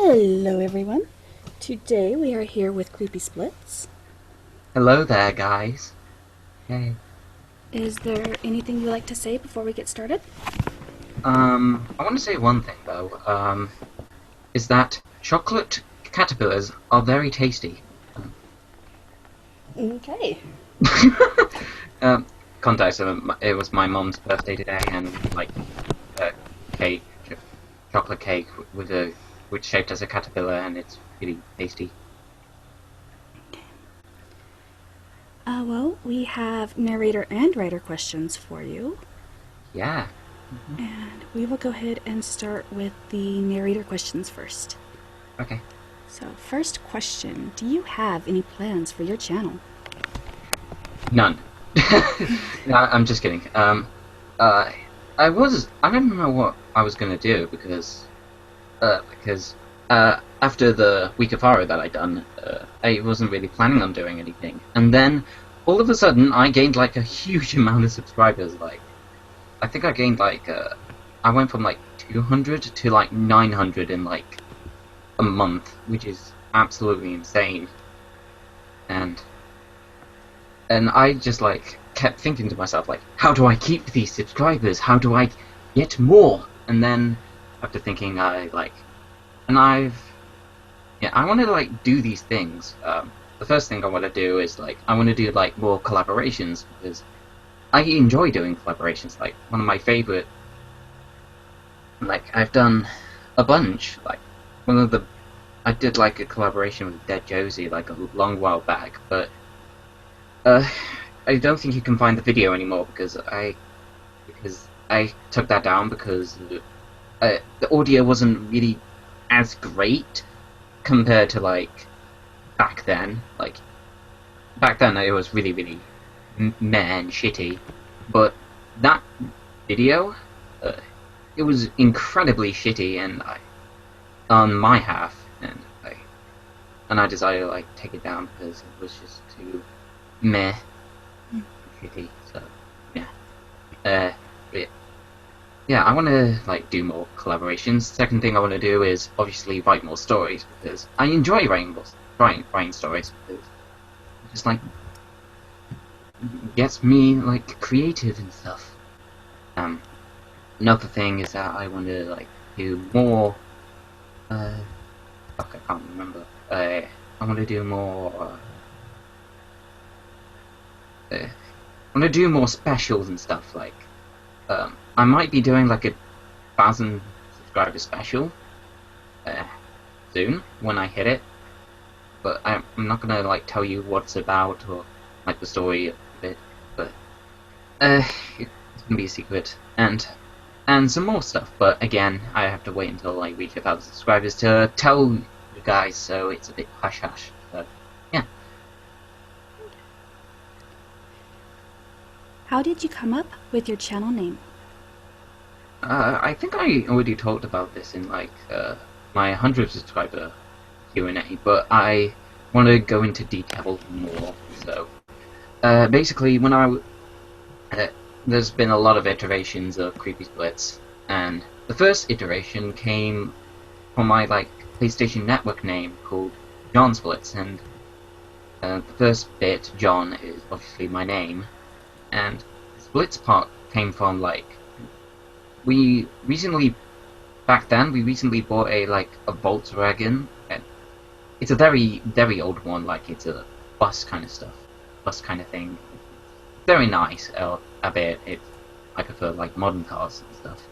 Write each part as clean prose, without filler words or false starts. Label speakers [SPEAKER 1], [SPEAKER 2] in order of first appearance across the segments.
[SPEAKER 1] Hello everyone. Today we are here with CreepySplitz.
[SPEAKER 2] Hello there, guys. Hey.
[SPEAKER 1] Is there anything you'd like to say before we get started?
[SPEAKER 2] I want to say one thing though. Is that chocolate caterpillars are very tasty.
[SPEAKER 1] Okay.
[SPEAKER 2] um, Context: it was my mom's birthday today, and like, cake, chocolate cake which shaped as a caterpillar, and it's really tasty.
[SPEAKER 1] Well, we have narrator and writer questions for you.
[SPEAKER 2] Yeah.
[SPEAKER 1] And we will go ahead and start with the narrator questions first.
[SPEAKER 2] Okay.
[SPEAKER 1] So, first question, do you have any plans for your channel?
[SPEAKER 2] None. No, I'm just kidding. I didn't know what I was gonna do because after the week of horror that I done, I wasn't really planning on doing anything, and then all of a sudden I gained like a huge amount of subscribers. Like, I think I gained like I went from like 200 to like 900 in like a month, which is absolutely insane. And I just like kept thinking to myself, like, how do I keep these subscribers? How do I get more? And then after thinking, I want to like do these things. The first thing I want to do is like I want to do like more collaborations, because I enjoy doing collaborations. Like, one of my favorite, like, I've done a bunch. Like, I did like a collaboration with Dead Josie like a long while back, but I don't think you can find the video anymore because I took that down because the audio wasn't really as great compared to like back then. Like, back then it was really meh and shitty, but that video, it was incredibly shitty, and on my half, and I decided to like take it down because it was just too meh, shitty. So yeah, yeah, I want to like do more collaborations. Second thing I want to do is obviously write more stories, because I enjoy writing stories, because it just like gets me like creative and stuff. Another thing is that I want to like do more. Fuck, I can't remember. I want to do more. I want to do more specials and stuff. Like, I might be doing like a 1,000 subscriber special soon when I hit it, but I'm not gonna like tell you what it's about or like the story of it. But it's gonna be a secret, and some more stuff. But again, I have to wait until I reach 1,000 subscribers to tell you guys, so it's a bit hush hush. So yeah.
[SPEAKER 1] How did you come up with your channel name?
[SPEAKER 2] I think I already talked about this in like my 100 subscriber Q&A, but I want to go into detail more. So basically, there's been a lot of iterations of CreepySplitz, and the first iteration came from my like PlayStation Network name called John Splitz, and the first bit, John, is obviously my name, and the Splitz part came from like back then we recently bought a Volkswagen, and it's a very old one, like it's a bus kind of thing. Very nice, a bit. I prefer like modern cars and stuff.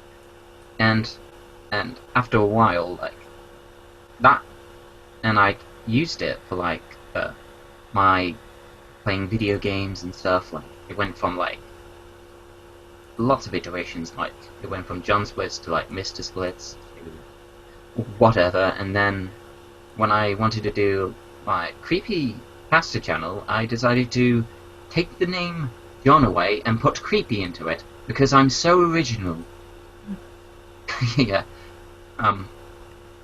[SPEAKER 2] And after a while, like that, and I used it for like my playing video games and stuff. Like, it went from like lots of iterations. Like, it went from John Splitz to like Mr. Splitz to whatever. And then when I wanted to do my creepy pasta channel, I decided to take the name John away and put creepy into it, because I'm so original. Yeah.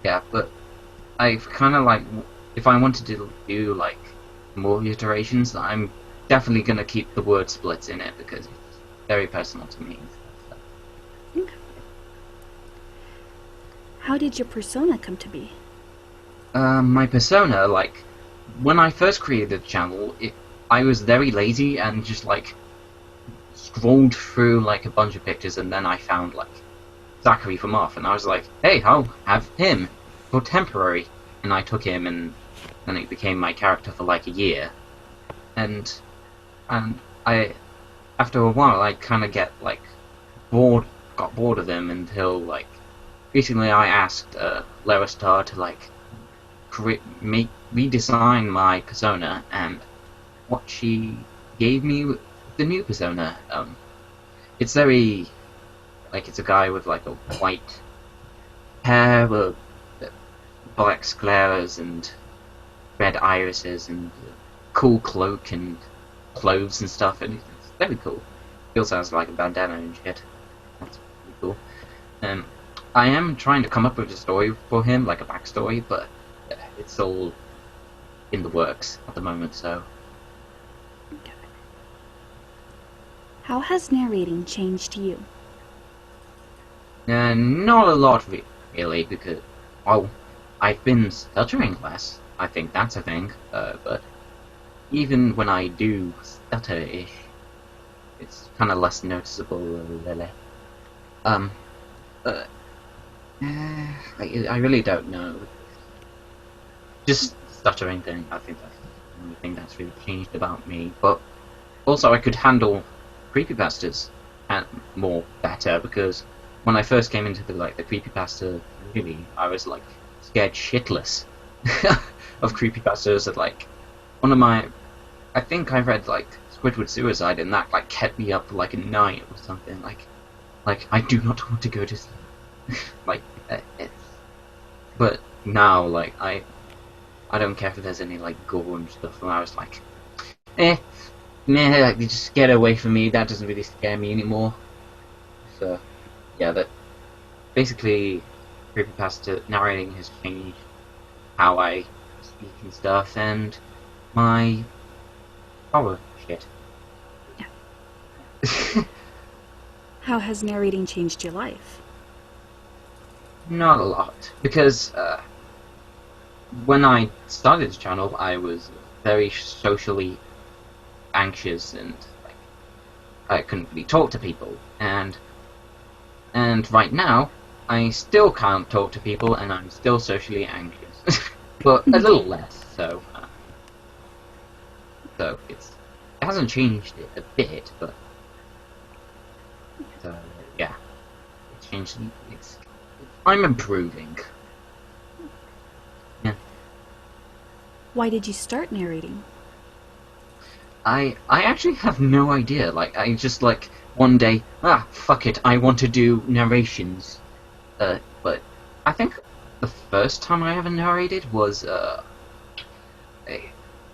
[SPEAKER 2] Yeah, but I've kind of like, if I wanted to do like more iterations, I'm definitely gonna keep the word splits in it because it's very personal to me.
[SPEAKER 1] Okay. How did your persona come to be?
[SPEAKER 2] My persona, like, when I first created the channel, I was very lazy and just, like, scrolled through, like, a bunch of pictures, and then I found, like, Zachary from Off, and I was like, hey, I'll have him for temporary. And I took him, and then it became my character for, like, a year. And I, after a while, I kind of got bored of him until, like, recently I asked Lara Star to, like, redesign my persona, and what she gave me with the new persona, it's very, like, it's a guy with, like, a white hair with black scleras and red irises and a cool cloak and clothes and stuff, and it's very cool. He also has, like, a bandana and shit. That's pretty cool. I am trying to come up with a story for him, like a backstory, but it's all in the works at the moment, so.
[SPEAKER 1] Okay. How has narrating changed you?
[SPEAKER 2] Not a lot, really, because, well, I've been stuttering less. I think that's a thing, but even when I do stutter, it's kind of less noticeable, really. I really don't know. Just stuttering thing, I think that's the only thing that's really changed about me. But also I could handle creepypastas more better, because when I first came into the creepypasta community, I was like scared shitless of creepypastas. That like one of my, I think I read like Squidward Suicide, and that like kept me up for like a night or something. Like I do not want to go to sleep. But now like I don't care if there's any like gore and stuff, and I was like, like, just get away from me. That doesn't really scare me anymore. So yeah, that basically creepypasta narrating has changed how I speak and stuff, and my horror shit.
[SPEAKER 1] Yeah. How has narrating changed your life?
[SPEAKER 2] Not a lot, because when I started the channel, I was very socially anxious, and like I couldn't really talk to people, and right now I still can't talk to people, and I'm still socially anxious, but a little less. So it hasn't changed it a bit, but yeah, it's changed. I'm improving. Yeah.
[SPEAKER 1] Why did you start narrating?
[SPEAKER 2] I actually have no idea. Like, I just like one day, fuck it, I want to do narrations. But I think the first time I ever narrated was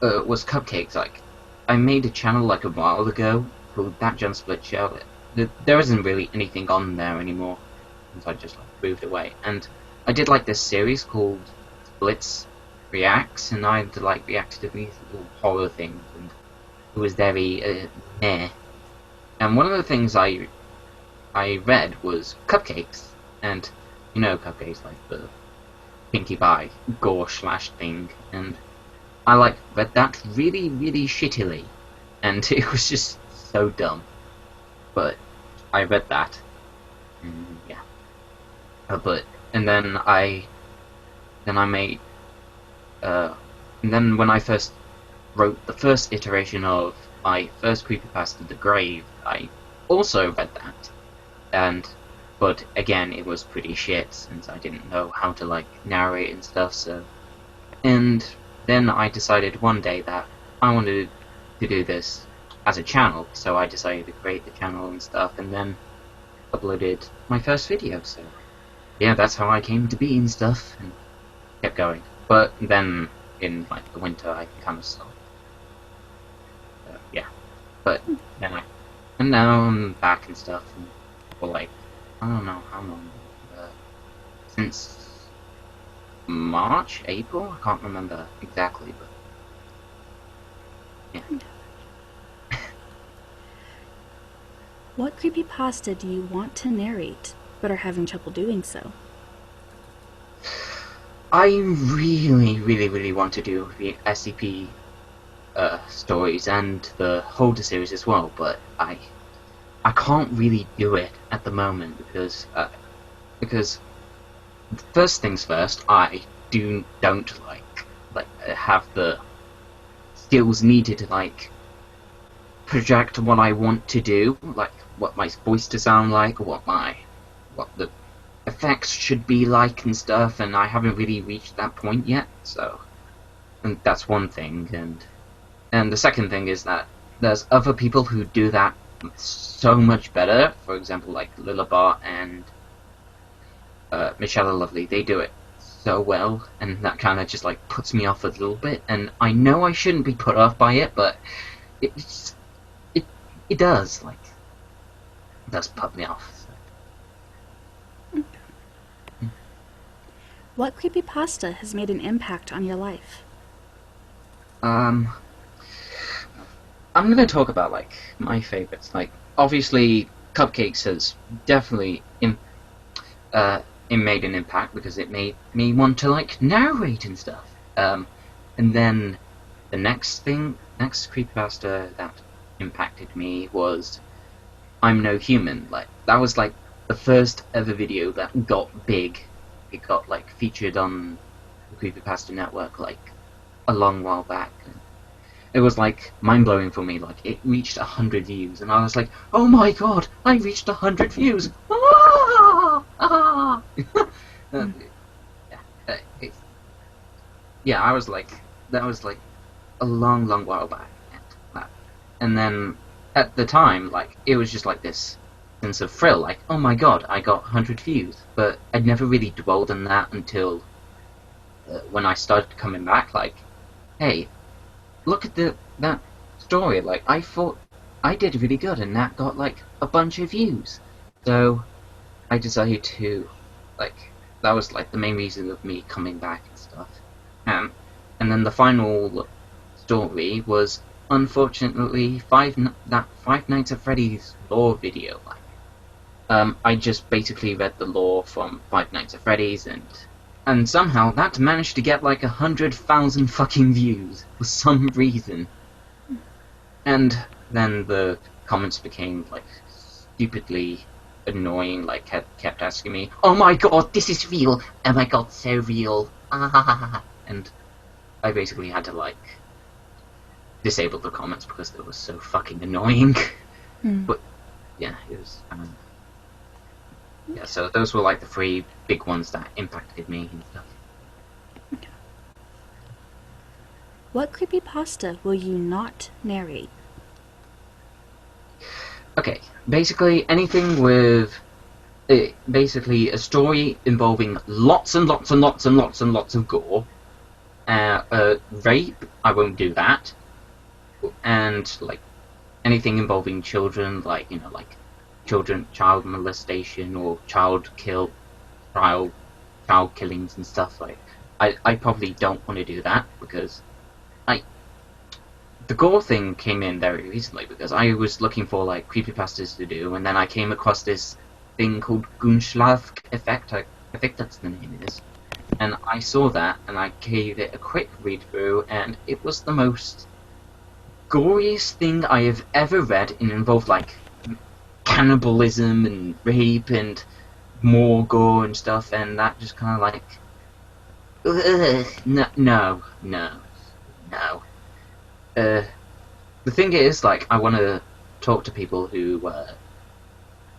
[SPEAKER 2] Cupcakes. Like, I made a channel like a while ago called That John Split Show. There isn't really anything on there anymore, since I just like moved away. And I did like this series called Splitz Reacts, and I like reacted to these little horror things, and it was very meh. And one of the things I read was Cupcakes, and you know Cupcakes, like the Pinkie Pie gore slash thing, and I like read that really shittily, and it was just so dumb. But I read that, and yeah. And then I made and then when I first wrote the first iteration of my first creepypasta, The Grave, I also read that, but again it was pretty shit, since I didn't know how to like narrate and stuff. So, and then I decided one day that I wanted to do this as a channel, so I decided to create the channel and stuff, and then uploaded my first video. So yeah, that's how I came to be and stuff, and kept going. But then in like the winter I kind of stopped. Yeah, but then and now I'm back and stuff, and for like I don't know how long, since March, April, I can't remember exactly, but yeah.
[SPEAKER 1] What creepypasta do you want to narrate, but are having trouble doing so?
[SPEAKER 2] I really, really, really want to do the SCP stories and the Holder series as well, but I can't really do it at the moment because first things first, I don't have the skills needed to like project what I want to do, like what my voice to sound like, or what the effects should be like and stuff, and I haven't really reached that point yet. So, and that's one thing, and the second thing is that there's other people who do that so much better. For example, like Lilabar and Michelle Lovely, they do it so well, and that kind of just like puts me off a little bit. And I know I shouldn't be put off by it, but it's it does put me off. So.
[SPEAKER 1] What creepypasta has made an impact on your life?
[SPEAKER 2] I'm gonna talk about like my favorites. Like obviously, Cupcakes has definitely it made an impact because it made me want to like narrate and stuff. And then the next creepypasta that impacted me was I'm No Human. Like that was like the first ever video that got big. It got like featured on the Creepypasta network like a long while back. It was like mind blowing for me. Like it reached 100 views, and I was like, "Oh my god, I reached 100 views!" Ah, ah. Yeah, yeah, I was like, that was like a long, long while back. And then at the time, like it was just like this sense of thrill, like, "Oh my god, I got 100 views." But I'd never really dwelled on that until when I started coming back. Like, hey, look at that story. Like, I thought I did really good, and that got like a bunch of views. So I decided to, like, that was like the main reason of me coming back and stuff. And then the final story was unfortunately Five Nights at Freddy's lore video. I just basically read the lore from Five Nights at Freddy's, and somehow that managed to get like 100,000 fucking views for some reason. And then the comments became like stupidly annoying, like kept asking me, "Oh my god, this is real! Oh my god, so real!" And I basically had to like disable the comments because they were so fucking annoying. But yeah, it was. Yeah, so those were like the three big ones that impacted me and stuff.
[SPEAKER 1] Okay. What creepypasta will you not narrate?
[SPEAKER 2] Okay, basically anything with basically a story involving lots and lots and lots and lots and lots of gore. Rape, I won't do that. And like anything involving children, like like child molestation or child killings and stuff. Like I probably don't want to do that because the gore thing came in very recently because I was looking for like creepypastas to do, and then I came across this thing called Gunschlav effect. I think that's the name it is. And I saw that and I gave it a quick read through, and it was the most goriest thing I have ever read, and involved like cannibalism and rape and more gore and stuff, and that just kind of like, no. The thing is, like, I want to talk to people who,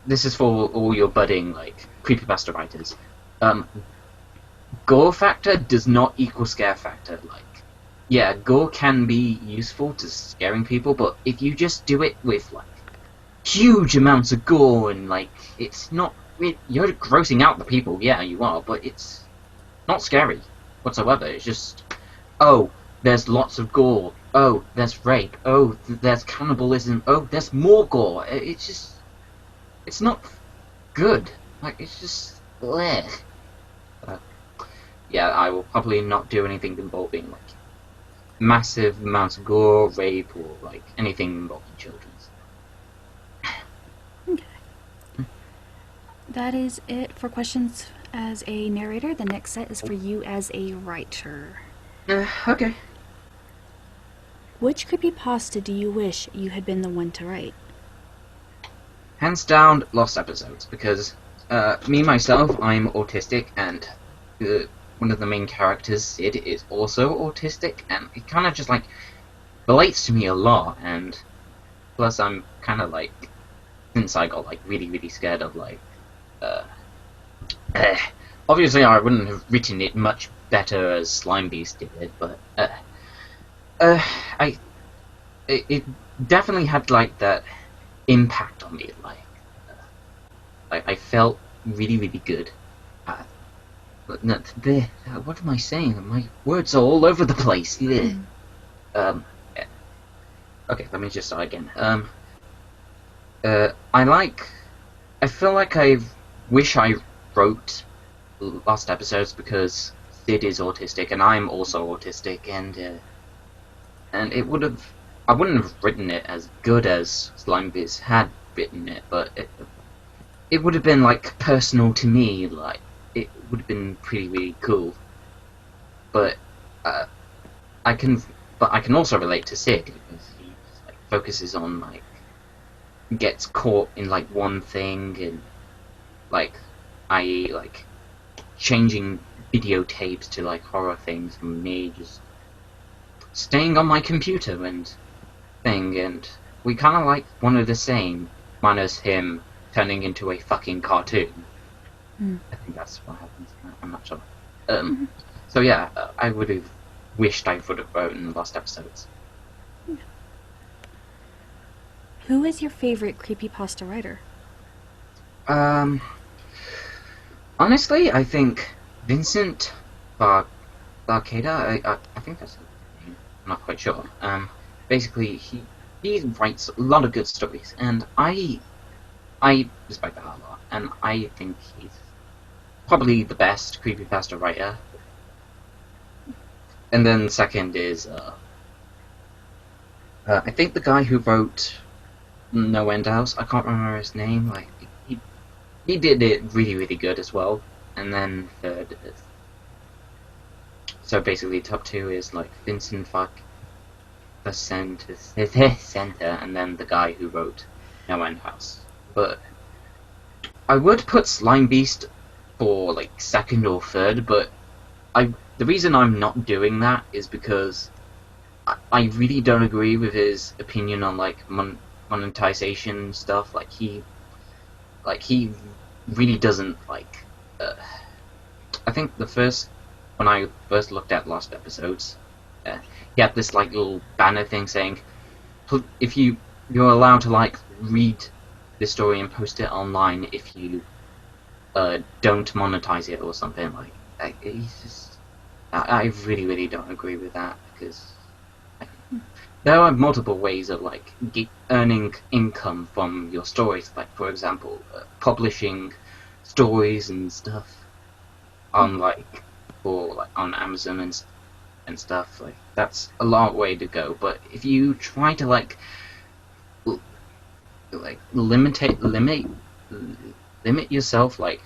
[SPEAKER 2] this is for all your budding, like, creepypasta writers. Gore factor does not equal scare factor. Like, yeah, gore can be useful to scaring people, but if you just do it with, like, huge amounts of gore and, like, it's not, you're grossing out the people, yeah, you are, but it's not scary whatsoever. It's just, oh, there's lots of gore. Oh, there's rape. Oh, there's cannibalism. Oh, there's more gore. It's just, it's not good. Like, it's just, bleh. Yeah, I will probably not do anything involving, like, massive amounts of gore, rape, or, like, anything involving children.
[SPEAKER 1] Okay. That is it for questions as a narrator, the next set is for you as a writer.
[SPEAKER 2] Okay.
[SPEAKER 1] Which creepypasta do you wish you had been the one to write?
[SPEAKER 2] Hands down, Lost Episodes, because me myself, I'm autistic, and one of the main characters, Sid, is also autistic, and it kind of just like relates to me a lot. And plus, I'm kind of like, since I got like really scared of like, obviously I wouldn't have written it much better as Slime Beast did it, but I it definitely had like that impact on me. I felt really good. But no, what am I saying? My words are all over the place. Yeah. Okay, let me just start again. I feel like I wish I wrote Lost Episodes because Sid is autistic and I'm also autistic, and it would have. I wouldn't have written it as good as Slimebeast had written it, but it would have been like personal to me. Like it would have been really cool. But I can also relate to Sid because he just, like, focuses on like gets caught in like one thing and like i.e. like changing videotapes to like horror things, and me just staying on my computer and thing, and we kind of like one of the same, minus him turning into a fucking cartoon. I think that's what happens. I'm not sure. So yeah, I would have wished I would have written Lost Episodes.
[SPEAKER 1] Who is your favorite creepypasta writer?
[SPEAKER 2] Honestly, I think Vincent Barcada. I think that's his name. I'm not quite sure. Basically, he writes a lot of good stories, and I respect that a lot, and I think he's probably the best creepypasta writer. And then second is I think the guy who wrote No End House. I can't remember his name. Like he did it really good as well. And then third is, so basically top two is like Vincent Fuck the center, and then the guy who wrote No End House. But I would put Slime Beast for like second or third, but the reason I'm not doing that is because I really don't agree with his opinion on like monetization stuff. Like he really doesn't like. I think when I first looked at Lost Episodes, he had this like little banner thing saying, if you're allowed to like read the story and post it online if you don't monetize it or something. Like he's just, I really don't agree with that, because there are multiple ways of like earning income from your stories. Like for example, publishing stories and stuff on like on Amazon and stuff. Like that's a long way to go. But if you try to like limit yourself, like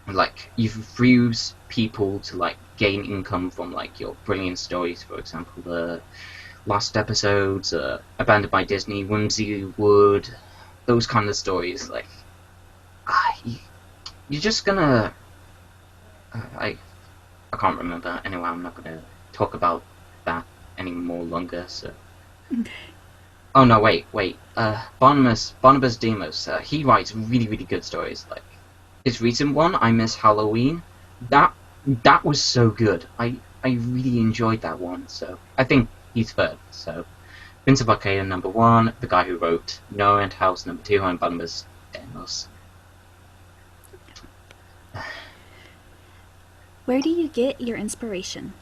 [SPEAKER 2] like you refuse people to like gain income from like your brilliant stories. For example, the Lost Episodes, Abandoned by Disney, Whimsy Wood, those kind of stories. Like you're just gonna I can't remember. Anyway, I'm not gonna talk about that any more longer. So.
[SPEAKER 1] Okay.
[SPEAKER 2] Oh no! Wait. Barnabas Demos. He writes really good stories. Like his recent one, I Miss Halloween. That was so good. I really enjoyed that one. So I think he's third. So Vincent Barcada number one, the guy who wrote No End House number two, and Barnabas Demos.
[SPEAKER 1] Where do you get your inspiration?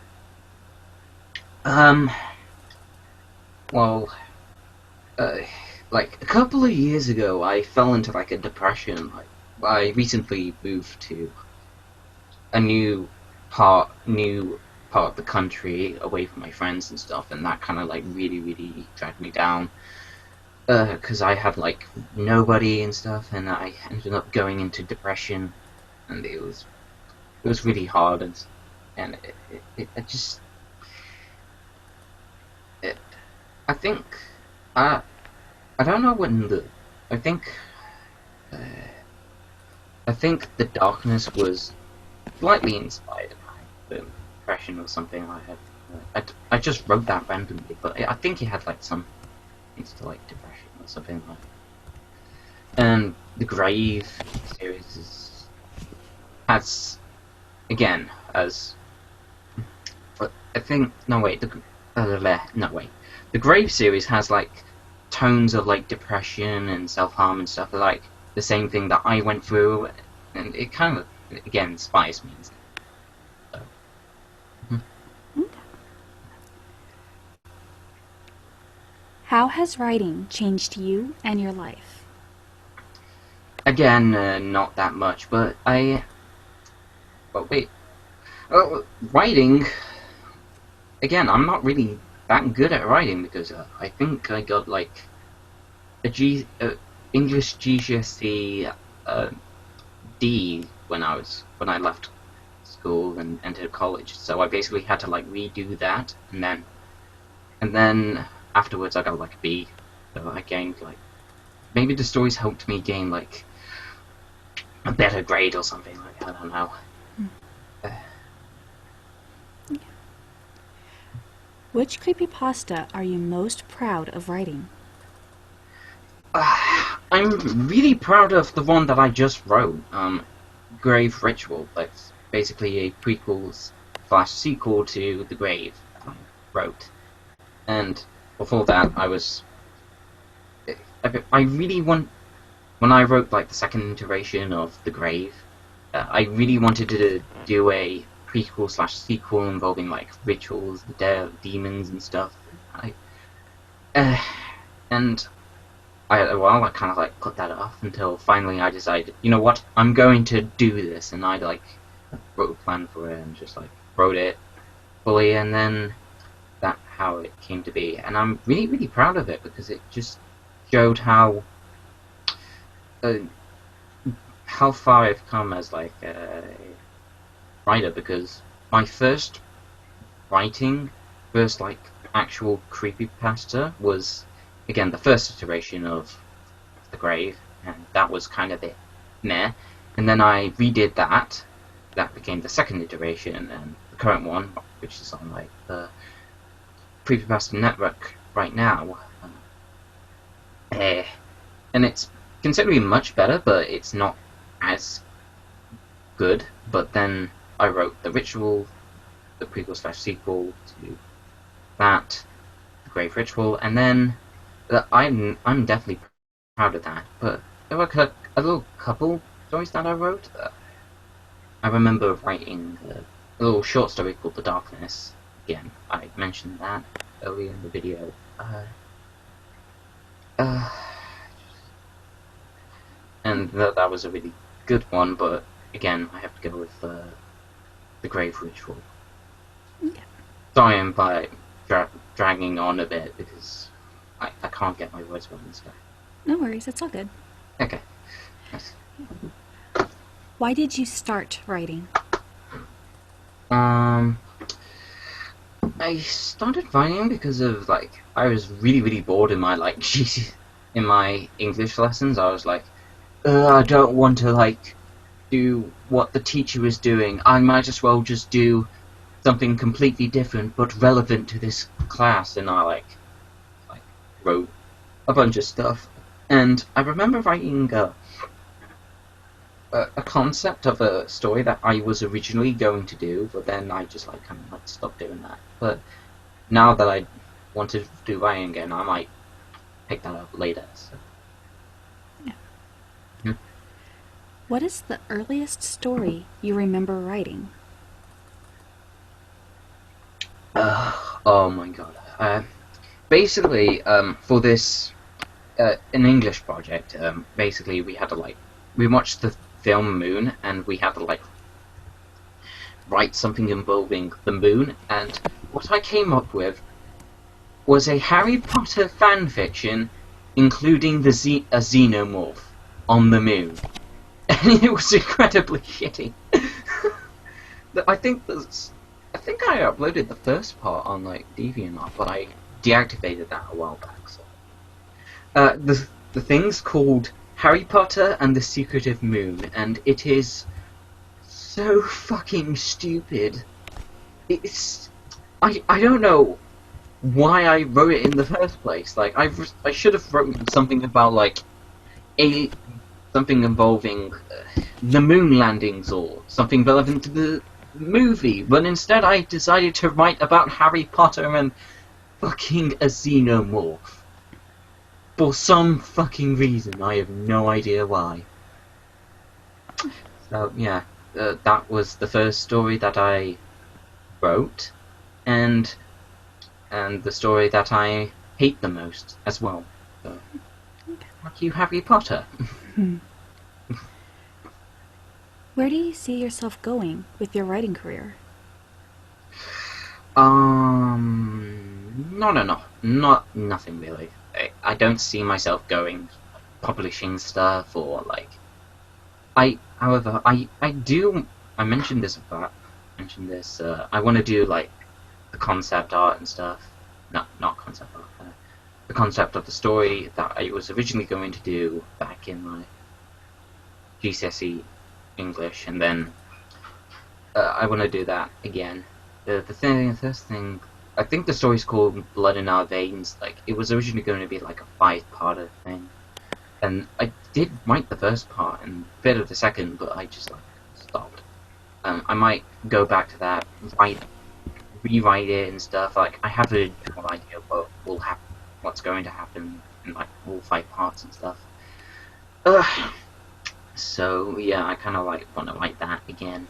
[SPEAKER 2] Well, like a couple of years ago, I fell into like a depression. Like I recently moved to a new part of the country, away from my friends and stuff, and that kind of like really dragged me down. Because I had like nobody and stuff, and I ended up going into depression. and it was really hard, and it just it, I think I don't know when the I think uh, I think the darkness was slightly inspired by the depression or something like that. I just wrote that randomly, but I think it had like some things to like depression or something like that. And the Grave series has again as I think no wait no wait the Grave series has like tones of like depression and self-harm and stuff like the same thing that I went through, and it kind of again inspires me. So.
[SPEAKER 1] Okay. How has writing changed you and your life?
[SPEAKER 2] Again, not that much, but But wait, writing. Again, I'm not really that good at writing because I think I got like a English GCSE D when I left school and entered college. So I basically had to like redo that, and then afterwards I got like a B. So I gained like maybe the stories helped me gain like a better grade or something. Like I don't know.
[SPEAKER 1] Which creepypasta are you most proud of writing?
[SPEAKER 2] I'm really proud of the one that I just wrote, Grave Ritual. That's basically a prequel / sequel to The Grave that I wrote. And before that, I really want, when I wrote like the second iteration of The Grave, I really wanted to do a prequel / sequel involving like rituals, the demons and stuff. And I kind of like put that off until finally I decided, you know what, I'm going to do this, and I like wrote a plan for it and just like wrote it fully, and then that's how it came to be. And I'm really really proud of it because it just showed how far I've come as like a writer, because my first like actual creepypasta was again the first iteration of The Grave, and that was kind of it meh, and then I redid that became the second iteration, and the current one, which is on like the Creepypasta network right now, and it's considerably much better, but it's not as good. But then I wrote the Ritual, the prequel / sequel to that, the Grave Ritual, and then I'm definitely proud of that. But there were a little couple stories that I wrote. I remember writing a little short story called The Darkness. Again, I mentioned that earlier in the video. And that was a really good one, but again, I have to go with the Grave Ritual.
[SPEAKER 1] Okay.
[SPEAKER 2] Sorry, I'm dragging on a bit because I can't get my words right this guy.
[SPEAKER 1] No worries, it's all good.
[SPEAKER 2] Okay. Yes.
[SPEAKER 1] Why did you start writing?
[SPEAKER 2] I started writing because of like I was really really bored in my like in my English lessons. I was like, I don't want to like do what the teacher is doing. I might as well just do something completely different but relevant to this class. And I like wrote a bunch of stuff, and I remember writing a concept of a story that I was originally going to do, but then I just like kind of like stopped doing that. But now that I want to do writing again, I might pick that up later. So.
[SPEAKER 1] Yeah.
[SPEAKER 2] Hmm?
[SPEAKER 1] What is the earliest story you remember writing?
[SPEAKER 2] Oh my god. Basically, for this an English project, basically we had to like we watched the film Moon, and we had to like write something involving the moon, and what I came up with was a Harry Potter fan fiction including a xenomorph on the moon. and it was incredibly shitty. I think I uploaded the first part on like DeviantArt, but I deactivated that a while back. So the thing's called Harry Potter and the Secretive Moon, and it is so fucking stupid. It's I don't know why I wrote it in the first place. Like I should have written something about like something involving the moon landings or something relevant to the movie, but instead I decided to write about Harry Potter and fucking a xenomorph. For some fucking reason, I have no idea why. So yeah, that was the first story that I wrote, and the story that I hate the most as well. So, fuck you, Harry Potter.
[SPEAKER 1] Where do you see yourself going with your writing career?
[SPEAKER 2] Nothing really. I don't see myself going publishing stuff or like. However, I mentioned this about. I want to do like the concept art and stuff. Not concept art. The concept of the story that I was originally going to do back in my GCSE English, and then I want to do that again. The first thing, I think the story's called Blood in Our Veins. Like, it was originally going to be like a 5-parter thing, and I did write the first part and a bit of the second, but I just like stopped. I might go back to that, rewrite it and stuff. Like, I have a general idea of what's going to happen in like all 5 parts and stuff. So yeah, I kind of like want to write that again.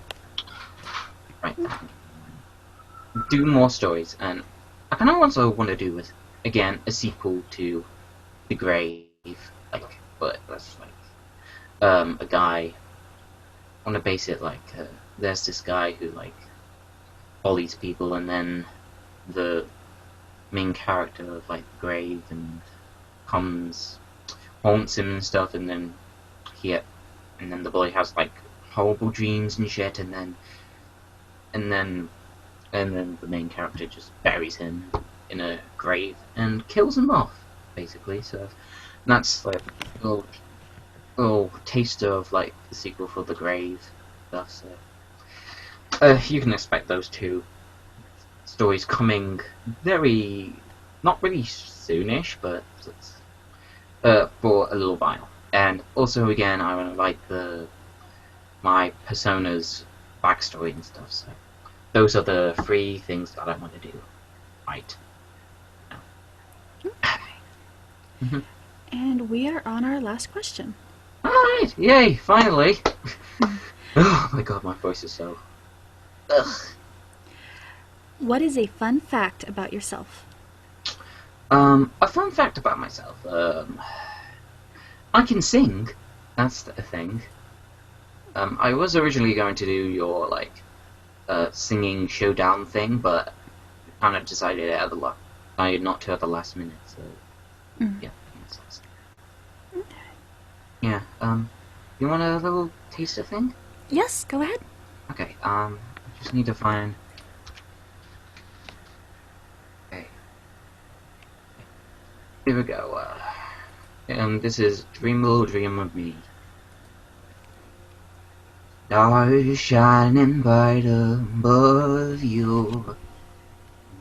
[SPEAKER 2] Do more stories, and I kind of also want to do again a sequel to The Grave, like, but that's like a guy. I want to base it like there's this guy who like bullies people, and then the main character of like The Grave and haunts him and stuff, and then the bully has like horrible dreams and shit, and then the main character just buries him in a grave and kills him off, basically. So that's like a little taster of like the sequel for The Grave stuff. So you can expect those 2 stories coming not really soonish, but for a little while. And also again, I want to write my persona's backstory and stuff. So those are the 3 things that I want to do. Right.
[SPEAKER 1] Okay. And we are on our last question.
[SPEAKER 2] Alright! Yay! Finally! Oh my god, my voice is so... Ugh.
[SPEAKER 1] What is a fun fact about yourself?
[SPEAKER 2] A fun fact about myself. I can sing. That's the thing. I was originally going to do your like singing showdown thing, but kind of decided not to at the last minute. So yeah, that sucks.
[SPEAKER 1] Okay.
[SPEAKER 2] Yeah. You want a little taster thing?
[SPEAKER 1] Yes, go ahead.
[SPEAKER 2] Okay. I just need to find. Okay. Here we go. This is Dream Little Dream of Me. Stars shining bright above you.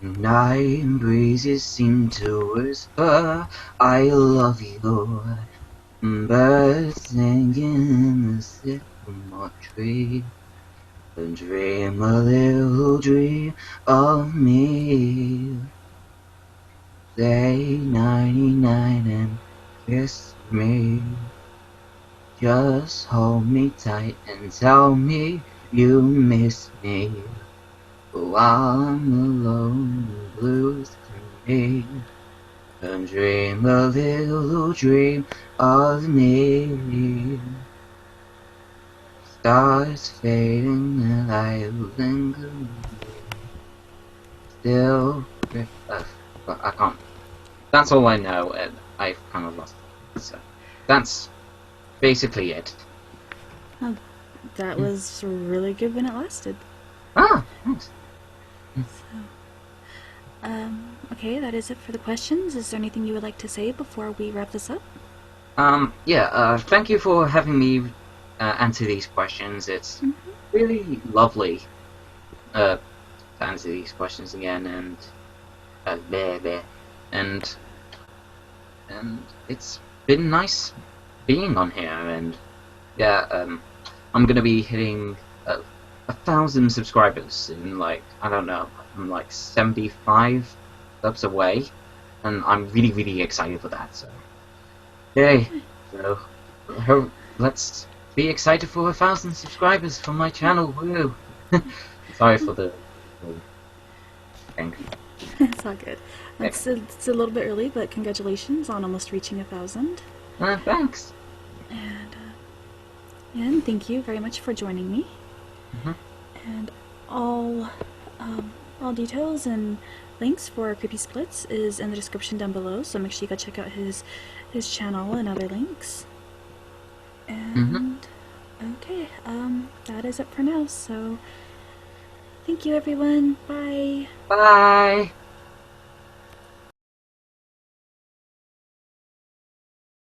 [SPEAKER 2] Night breezes seem to whisper, I love you. Birds singing in the sycamore tree. And dream a little dream of me. Say 99 and kiss me. Just hold me tight and tell me you miss me. While I'm alone, the blues to me. And dream a little dream of me. Stars fading and I linger. Still, but I can't. That's all I know, and I've kind of lost it. So that's basically it.
[SPEAKER 1] Oh, that was really good when it lasted.
[SPEAKER 2] Ah, thanks.
[SPEAKER 1] Okay, that is it for the questions. Is there anything you would like to say before we wrap this up?
[SPEAKER 2] Yeah, thank you for having me answer these questions. It's really lovely to answer these questions again, and there, and and it's been nice being on here. And yeah, I'm gonna be hitting 1,000 subscribers soon. Like, I don't know, I'm like 75 subs away, and I'm really, really excited for that. So, yay! So, let's be excited for 1,000 subscribers for my channel. Woo! Sorry for the thing.
[SPEAKER 1] It's all good.
[SPEAKER 2] Yeah.
[SPEAKER 1] It's a little bit early, but congratulations on almost reaching 1,000.
[SPEAKER 2] Thanks.
[SPEAKER 1] And thank you very much for joining me.
[SPEAKER 2] Mhm.
[SPEAKER 1] And all details and links for CreepySplitz is in the description down below, so make sure you go check out his channel and other links. And okay, that is it for now. So thank you, everyone. Bye.
[SPEAKER 2] Bye.